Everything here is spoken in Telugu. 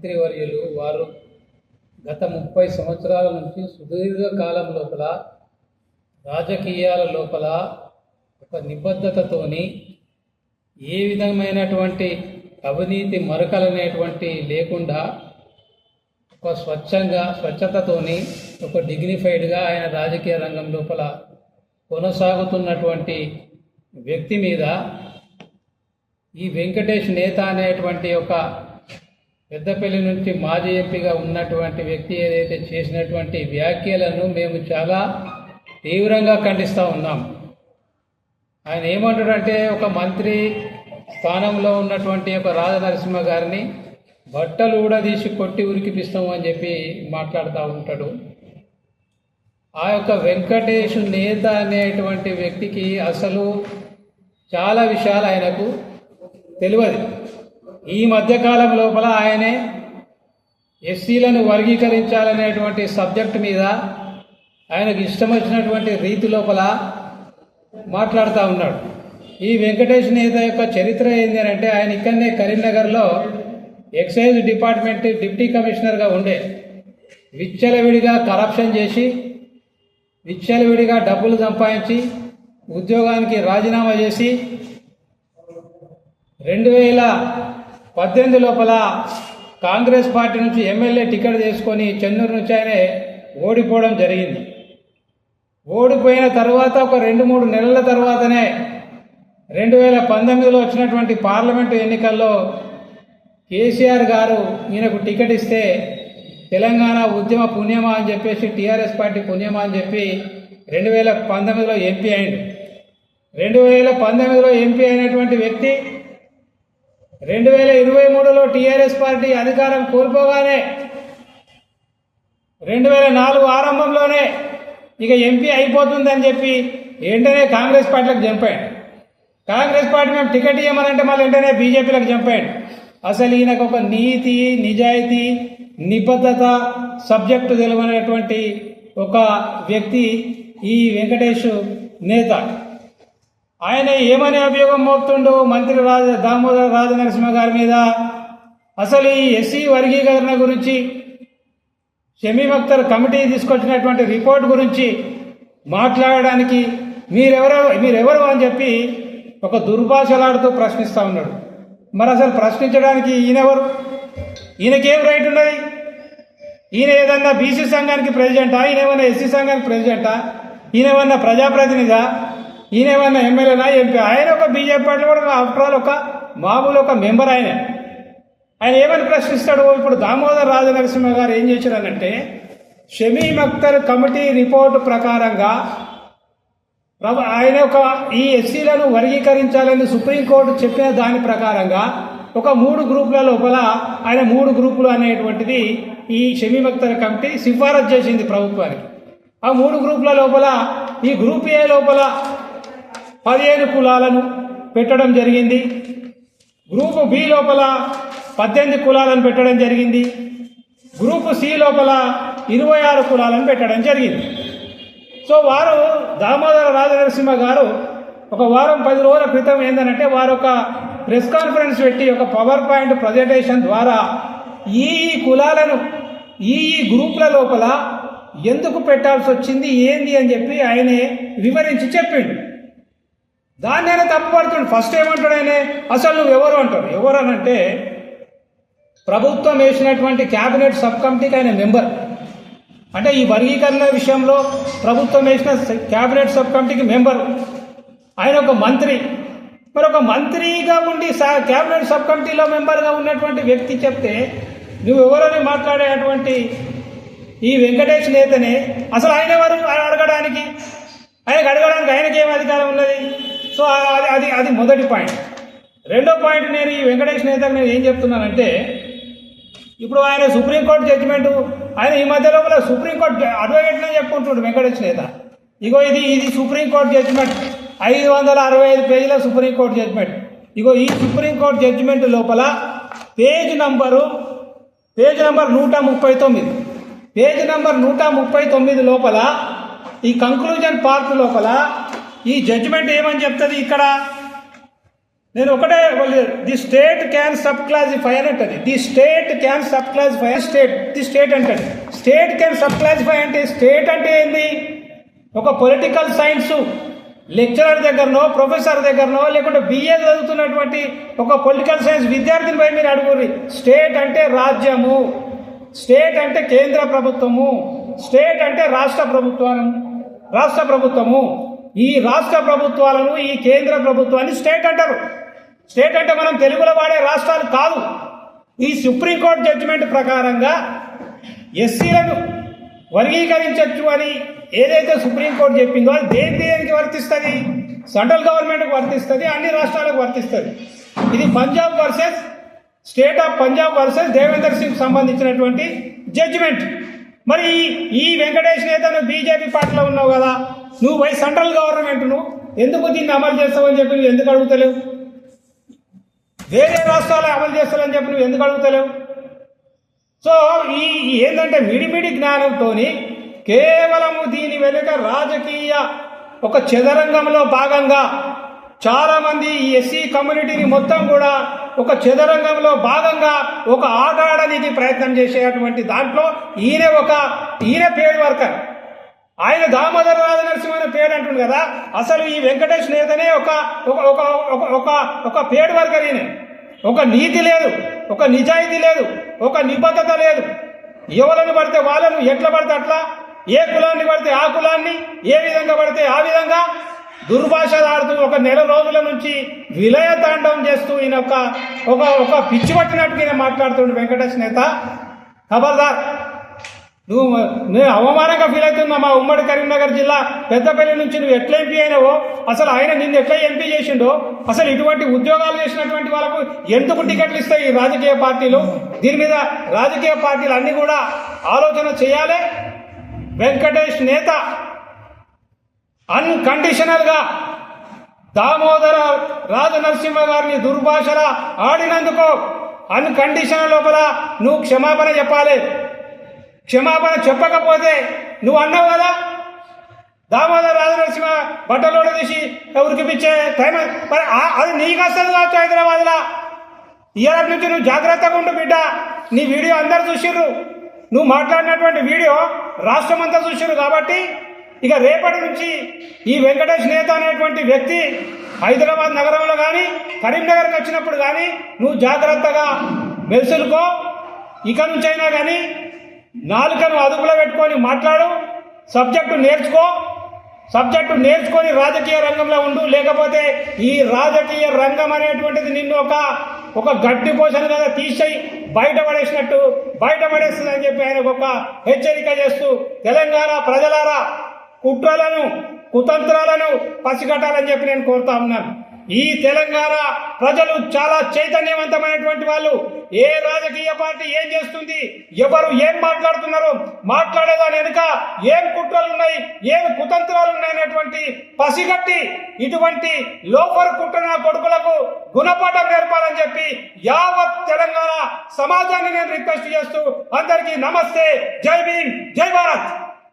మంత్రివర్యులు వారు గత 30 సంవత్సరాల నుంచి సుదీర్ఘ కాలం లోపల రాజకీయాల లోపల ఒక నిబద్ధతతోని ఏ విధమైనటువంటి అవినీతి మరకలనేటువంటి లేకుండా ఒక స్వచ్ఛతతోని ఒక డిగ్నిఫైడ్గా ఆయన రాజకీయ రంగం లోపల కొనసాగుతున్నటువంటి వ్యక్తి మీద ఈ వెంకటేష్ నేత అనేటువంటి ఒక పెద్దపల్లి నుంచి మాజీ ఎంపీగా ఉన్నటువంటి వ్యక్తి ఏదైతే చేసినటువంటి వ్యాఖ్యలను మేము చాలా తీవ్రంగా ఖండిస్తూ ఉన్నాం. ఆయన ఏమంటాడంటే ఒక మంత్రి స్థానంలో ఉన్నటువంటి ఒక రాజనరసింహ గారిని బట్టలు కూడా తీసి కొట్టి ఉరికిపిస్తాము అని చెప్పి మాట్లాడుతూ ఉంటాడు. ఆ యొక్క వెంకటేష్ నేత అనేటువంటి వ్యక్తికి అసలు చాలా విషయాలు ఆయనకు తెలియదు. ఈ మధ్యకాలం లోపల ఆయనే ఎస్సీలను వర్గీకరించాలనేటువంటి సబ్జెక్టు మీద ఆయనకు ఇష్టం వచ్చినటువంటి రీతి లోపల మాట్లాడుతూ ఉన్నాడు. ఈ వెంకటేష్ నేత యొక్క చరిత్ర ఏంటి అంటే ఆయన ఇక్కడనే కరీంనగర్లో ఎక్సైజ్ డిపార్ట్మెంట్ డిప్టీ కమిషనర్గా ఉండే విచ్చలవిడిగా కరప్షన్ చేసి విచ్చలవిడిగా డబ్బులు సంపాదించి ఉద్యోగానికి రాజీనామా చేసి 2018 లోపల కాంగ్రెస్ పార్టీ నుంచి ఎమ్మెల్యే టికెట్ తీసుకొని చెన్నూరు నుంచి ఆయన ఓడిపోవడం జరిగింది. ఓడిపోయిన తర్వాత ఒక 2-3 నెలల తర్వాతనే 2019లో వచ్చినటువంటి పార్లమెంటు ఎన్నికల్లో కేసీఆర్ గారు ఈయనకు టికెట్ ఇస్తే తెలంగాణ ఉద్యమ పుణ్యమా అని చెప్పేసి టీఆర్ఎస్ పార్టీ పుణ్యమా అని చెప్పి 2019లో ఎంపీ అయిండు. 2019లో ఎంపీ అయినటువంటి వ్యక్తి 2023లో టీఆర్ఎస్ పార్టీ అధికారం కోల్పోగానే 2004 ఆరంభంలోనే ఇక ఎంపీ అయిపోతుందని చెప్పి వెంటనే కాంగ్రెస్ పార్టీలకు చంపాడు. కాంగ్రెస్ పార్టీ మేము టికెట్ ఇవ్వమనంటే మళ్ళీ వెంటనే బీజేపీలకు చంపాడు. అసలు ఈయనకు ఒక నీతి నిజాయితీ నిబద్ధత సబ్జెక్టు తెలియనటువంటి ఒక వ్యక్తి ఈ వెంకటేష్ నేత. ఆయన ఏమని అభియోగం మోపుతుండు మంత్రి దామోదర రాజనరసింహ గారి మీద. అసలు ఈ ఎస్సీ వర్గీకరణ గురించి షమీమ్ అఖ్తర్ కమిటీ తీసుకొచ్చినటువంటి రిపోర్ట్ గురించి మాట్లాడడానికి మీరెవరు అని చెప్పి ఒక దుర్భాషలాడుతూ ప్రశ్నిస్తూ ఉన్నాడు. మరి అసలు ప్రశ్నించడానికి ఈయనెవరు? ఈయనకేం రైట్ ఉన్నది? ఈయన ఏదన్నా బీసీ సంఘానికి ప్రెసిడెంటా? ఈయన ఏమన్నా ఎస్సీ సంఘానికి ప్రెసిడెంటా? ఈయన ఏమన్నా ప్రజాప్రతినిధా? ఈయన ఏమన్నా ఎమ్మెల్యేనా ఎంపీ? ఆయన ఒక బీజేపీ పార్టీలో కూడా ఆఫ్టర్ ఆల్ ఒక మామూలు ఒక మెంబర్. ఆయన ఏమని ప్రశ్నిస్తాడు? ఇప్పుడు దామోదర్ రాజనరసింహ గారు ఏం చేశారనంటే షమీమ్ అఖ్తర్ కమిటీ రిపోర్టు ప్రకారంగా ఆయన ఒక ఈ ఎస్సీలను వర్గీకరించాలని సుప్రీంకోర్టు చెప్పిన దాని ప్రకారంగా ఒక 3 గ్రూపుల లోపల ఆయన 3 గ్రూపులు అనేటువంటిది ఈ షమీమ్ అఖ్తర్ కమిటీ సిఫారసు చేసింది ప్రభుత్వానికి. ఆ 3 గ్రూపుల లోపల ఈ గ్రూప్ ఏ లోపల 15 కులాలను పెట్టడం జరిగింది. గ్రూపు బి లోపల 18 కులాలను పెట్టడం జరిగింది. గ్రూపు సి లోపల 26 కులాలను పెట్టడం జరిగింది. సో వారు దామోదర రాజనరసింహ గారు ఒక వారం 10 రోజుల క్రితం ఏంటంటే వారు ఒక ప్రెస్ కాన్ఫరెన్స్ పెట్టి ఒక పవర్ పాయింట్ ప్రజెంటేషన్ ద్వారా ఈ కులాలను ఈ గ్రూపుల లోపల ఎందుకు పెట్టాల్సి వచ్చింది ఏంది అని చెప్పి ఆయనే వివరించి చెప్పిండు. దాన్ని ఆయన తప్పుపడుతుండు. ఫస్ట్ ఏమంటాడు ఆయన, అసలు నువ్వు ఎవరు అంటాడు. ఎవరు అనంటే ప్రభుత్వం వేసినటువంటి క్యాబినెట్ సబ్ కమిటీకి ఆయన మెంబర్. అంటే ఈ వర్గీకరణ విషయంలో ప్రభుత్వం వేసిన క్యాబినెట్ సబ్ కమిటీకి మెంబర్. ఆయన ఒక మంత్రి. మరి ఒక మంత్రిగా ఉండి క్యాబినెట్ సబ్ కమిటీలో మెంబర్గా ఉన్నటువంటి వ్యక్తి చెప్తే నువ్వెవరని మాట్లాడేటువంటి ఈ వెంకటేష్ నేతనే అసలు ఆయన ఎవరు అడగడానికి? ఆయనకి ఏం అధికారం ఉన్నది? సో అది మొదటి పాయింట్. రెండో పాయింట్, నేను ఈ వెంకటేష్ నేతకు నేను ఏం చెప్తున్నానంటే ఇప్పుడు ఆయన సుప్రీంకోర్టు జడ్జిమెంటు ఆయన ఈ మధ్య లోపల సుప్రీంకోర్టు అడ్వకేట్నే చెప్పుకుంటున్నాడు వెంకటేష్ నేత. ఇగో ఇది సుప్రీంకోర్టు జడ్జిమెంట్ 565 పేజీల సుప్రీంకోర్టు జడ్జిమెంట్. ఇగో ఈ సుప్రీంకోర్టు జడ్జిమెంట్ లోపల పేజ్ నంబర్ 139 పేజ్ నంబర్ 139 లోపల ఈ కంక్లూజన్ పార్ట్ లోపల ఈ జడ్జిమెంట్ ఏమని చెప్తుంది ఇక్కడ నేను ఒకటే the state can sub classify అని అంటది. The state can sub classify the state అంటది. స్టేట్ క్యాన్ సబ్ క్లాసిఫై అంటే స్టేట్ అంటే ఏంది? ఒక పొలిటికల్ సైన్స్ లెక్చరర్ దగ్గరనో ప్రొఫెసర్ దగ్గరనో లేకుంటే బిఏ చదువుతున్నటువంటి ఒక పొలిటికల్ సైన్స్ విద్యార్థిని పై మీరు అడుగురి. స్టేట్ అంటే రాజ్యము, స్టేట్ అంటే కేంద్ర ప్రభుత్వము, స్టేట్ అంటే రాష్ట్ర ప్రభుత్వము. ఈ రాష్ట్ర ప్రభుత్వాలను ఈ కేంద్ర ప్రభుత్వాన్ని స్టేట్ అంటారు. స్టేట్ అంటే మనం తెలుగులో వాడే రాష్ట్రాలు కాదు. ఈ సుప్రీంకోర్టు జడ్జిమెంట్ ప్రకారంగా ఎస్సీలను వర్గీకరించవచ్చు అని ఏదైతే సుప్రీంకోర్టు చెప్పిందో అది దేనికి వర్తిస్తుంది? సెంట్రల్ గవర్నమెంట్కి వర్తిస్తుంది, అన్ని రాష్ట్రాలకు వర్తిస్తుంది. ఇది Punjab versus state of Punjab versus Devender Singh సంబంధించినటువంటి జడ్జిమెంట్. మరి ఈ వెంకటేష్ నేతను బీజేపీ పార్టీలో ఉన్నావు కదా, నువ్వు పోయి సెంట్రల్ గవర్నమెంట్ను ఎందుకు దీన్ని అమలు చేస్తావని చెప్పి నువ్వు ఎందుకు అడుగుతలేవు? వేరే రాష్ట్రాలు అమలు చేస్తారని చెప్పి నువ్వు ఎందుకు అడుగుతలేవు? సో ఏంటంటే మిడిమిడి జ్ఞానంతో కేవలము దీని వెనుక రాజకీయ ఒక చదరంగంలో భాగంగా చాలామంది ఈ ఎస్సీ కమ్యూనిటీని మొత్తం కూడా ఒక చదరంగంలో భాగంగా ఒక ఆట ఆడడానికి ప్రయత్నం చేసేటువంటి దాంట్లో ఈయన పేడ్ వర్కర్. ఆయన దామోదర రాజనరసింహ పేరు అంటుంది కదా, అసలు ఈ వెంకటేష్ నేతనే ఒక పేడ్ వర్కర్. ఈయన ఒక నీతి లేదు, ఒక నిజాయితీ లేదు, ఒక నిబద్ధత లేదు. ఎవరిని పడితే వాళ్ళను ఎట్లా పడితే అట్లా, ఏ కులాన్ని పడితే ఆ కులాన్ని, ఏ విధంగా పడితే ఆ విధంగా దుర్భాషలాడుతూ ఒక నెల రోజుల నుంచి విలయ తాండవం చేస్తూ ఈయన ఒక పిచ్చి పట్టినట్టుగా ఈయన మాట్లాడుతుండే వెంకటేష్ నేత. ఖబర్దార్, నేను అవమానంగా ఫీల్ అవుతున్నా. మా ఉమ్మడి కరీంనగర్ జిల్లా పెద్దపల్లి నుంచి నువ్వు ఎట్లా ఎంపీ అయినావో, అసలు ఆయన నిన్ను ఎట్లా ఎంపీ చేసిండో, అసలు ఇటువంటి ఉద్యోగాలు చేసినటువంటి వాళ్ళకు ఎందుకు టికెట్లు ఇస్తాయి ఈ రాజకీయ పార్టీలు? దీని మీద రాజకీయ పార్టీలు అన్నీ కూడా ఆలోచన చేయాలి. వెంకటేష్ నేత అన్కండిషనల్గా దామోదర రాజనరసింహ గారిని దుర్భాషల ఆడినందుకు అన్కండిషనల్ లోపల నువ్వు క్షమాపణ చెప్పాలి. క్షమాపణ చెప్పకపోతే నువ్వు అన్నావు కదా, దామోదర రాజనరసింహ బట్టలోడ తీసి ఎవరికి పిచ్చే టైం అది నీకు వస్తుంది కావచ్చు హైదరాబాద్లో. ఇవాళ నుంచి నువ్వు జాగ్రత్తగా ఉండు బిడ్డ. నీ వీడియో అందరు చూసిర్రు, నువ్వు మాట్లాడినటువంటి వీడియో రాష్ట్రం అంతా చూసిర్రు. కాబట్టి ఇక రేపటి నుంచి ఈ వెంకటేష్ నేత అనేటువంటి వ్యక్తి హైదరాబాద్ నగరంలో కానీ కరీంనగర్కి వచ్చినప్పుడు కానీ నువ్వు జాగ్రత్తగా మెలుసులుకో. ఇక నుంచైనా కానీ నాలుకను అదుపులో పెట్టుకొని మాట్లాడు, సబ్జెక్టు నేర్చుకొని రాజకీయ రంగంలో ఉండు. లేకపోతే ఈ రాజకీయ రంగం అనేటువంటిది నిన్ను ఒక గడ్డి పోషణ కదా తీసేయి బయటపడేస్తుందని చెప్పి ఆయనకు ఒక హెచ్చరిక చేస్తూ తెలంగాణ ప్రజలారా కుట్రలను కుతంత్రాలను పసిగట్టాలని చెప్పి నేను కోరుతా ఉన్నాను. ఈ తెలంగాణ ప్రజలు చాలా చైతన్యవంతమైనటువంటి వాళ్ళు. ఏ రాజకీయ పార్టీ ఏం చేస్తుంది, ఎవరు ఏం మాట్లాడుతున్నారు, మాట్లాడేదాని వెనుక ఏం కుట్రలు ఉన్నాయి, ఏం కుతంత్రాలు ఉన్నాయనేటువంటి పసిగట్టి ఇటువంటి లోపల కుట్రన కొడుకులకు గుణపాఠం నేర్పాలని చెప్పి యావత్ తెలంగాణ సమాజాన్ని నేను రిక్వెస్ట్ చేస్తూ అందరికీ నమస్తే, జై భీమ్, జై భారత్.